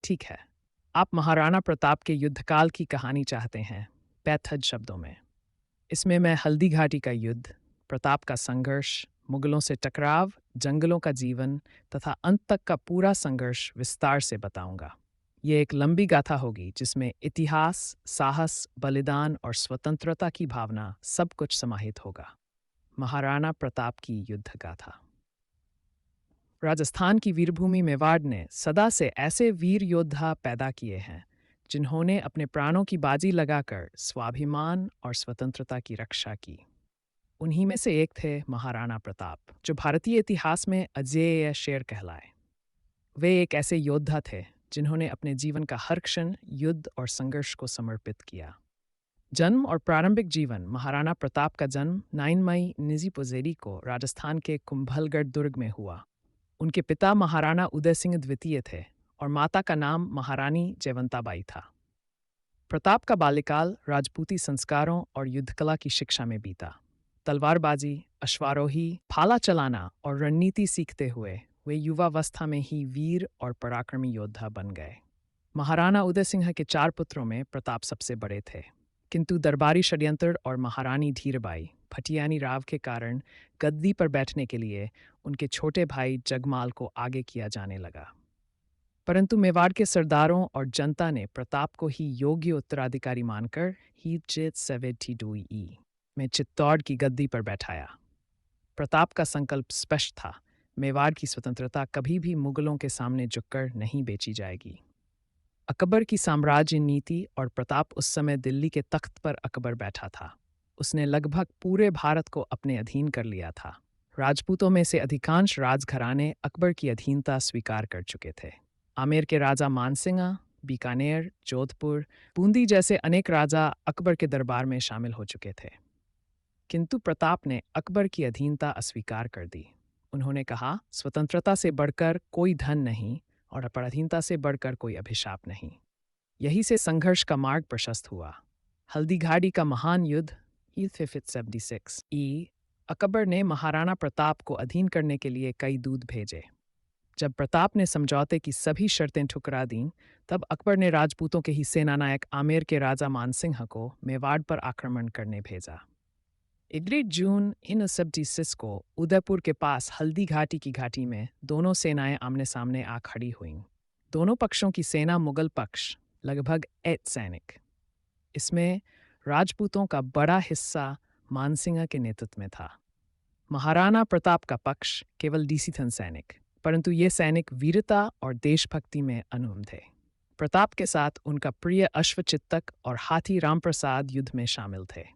ठीक है, आप महाराणा प्रताप के युद्धकाल की कहानी चाहते हैं, पैंथर शब्दों में। इसमें मैं हल्दी घाटी का युद्ध, प्रताप का संघर्ष, मुगलों से टकराव, जंगलों का जीवन तथा अंत तक का पूरा संघर्ष विस्तार से बताऊंगा। ये एक लंबी गाथा होगी जिसमें इतिहास, साहस, बलिदान और स्वतंत्रता की भावना सब कुछ समाहित होगा। महाराणा प्रताप की युद्ध गाथा। राजस्थान की वीरभूमि मेवाड़ ने सदा से ऐसे वीर योद्धा पैदा किए हैं जिन्होंने अपने प्राणों की बाजी लगाकर स्वाभिमान और स्वतंत्रता की रक्षा की। उन्हीं में से एक थे महाराणा प्रताप, जो भारतीय इतिहास में अजेय शेर कहलाए। वे एक ऐसे योद्धा थे जिन्होंने अपने जीवन का हर क्षण युद्ध और संघर्ष को समर्पित किया। जन्म और प्रारंभिक जीवन। महाराणा प्रताप का जन्म 9 मई 1940 को राजस्थान के कुंभलगढ़ दुर्ग में हुआ। उनके पिता महाराणा उदय सिंह द्वितीय थे और माता का नाम महारानी जयवंताबाई था। प्रताप का बाल्यकाल राजपूती संस्कारों और युद्धकला की शिक्षा में बीता। तलवारबाजी, अश्वारोही, भाला चलाना और रणनीति सीखते हुए वे युवावस्था में ही वीर और पराक्रमी योद्धा बन गए। महाराणा उदय सिंह के 4 पुत्रों में प्रताप सबसे बड़े थे, किंतु दरबारी षड्यंत्र और महारानी धीरबाई भटियानी राव के कारण गद्दी पर बैठने के लिए उनके छोटे भाई जगमाल को आगे किया जाने लगा। परंतु मेवाड़ के सरदारों और जनता ने प्रताप को ही योग्य उत्तराधिकारी मानकर ही 72 में चित्तौड़ की गद्दी पर बैठाया। प्रताप का संकल्प स्पष्ट था, मेवाड़ की स्वतंत्रता कभी भी मुगलों के सामने झुककर नहीं बेची जाएगी। अकबर की साम्राज्य नीति और प्रताप उस समय दिल्ली के तख्त पर अकबर बैठा था। उसने लगभग पूरे भारत को अपने अधीन कर लिया था। राजपूतों में से अधिकांश राजघराने अकबर की अधीनता स्वीकार कर चुके थे। आमेर के राजा मानसिंह, बीकानेर, जोधपुर, बूंदी जैसे अनेक राजा अकबर के दरबार में शामिल हो चुके थे। किंतु प्रताप ने अकबर की अधीनता अस्वीकार कर दी। उन्होंने कहा, स्वतंत्रता से बढ़कर कोई धन नहीं और पराधीनता से बढ़कर कोई अभिशाप नहीं। यही से संघर्ष का मार्ग प्रशस्त हुआ। हल्दी घाटी का महान युद्ध 1576 अकबर ने महाराणा प्रताप को अधीन करने के लिए कई दूत भेजे। जब प्रताप ने समझौते की सभी शर्तें ठुकरा दीं, तब अकबर ने राजपूतों के ही सेनानायक आमेर के राजा मानसिंह को मेवाड़ पर आक्रमण करने भेजा। 1 जून 1976 को उदयपुर के पास हल्दी घाटी की घाटी में दोनों सेनाएं आमने सामने आ खड़ी हुईं। दोनों पक्षों की सेना मुगल पक्ष लगभग 8 सैनिक। इसमें राजपूतों का बड़ा हिस्सा मानसिंह के नेतृत्व में था। महाराणा प्रताप का पक्ष केवल 20 सैनिक, परंतु ये सैनिक वीरता और देशभक्ति में अनूम थे। प्रताप के साथ उनका प्रिय अश्वचित्तक और हाथी रामप्रसाद युद्ध में शामिल थे।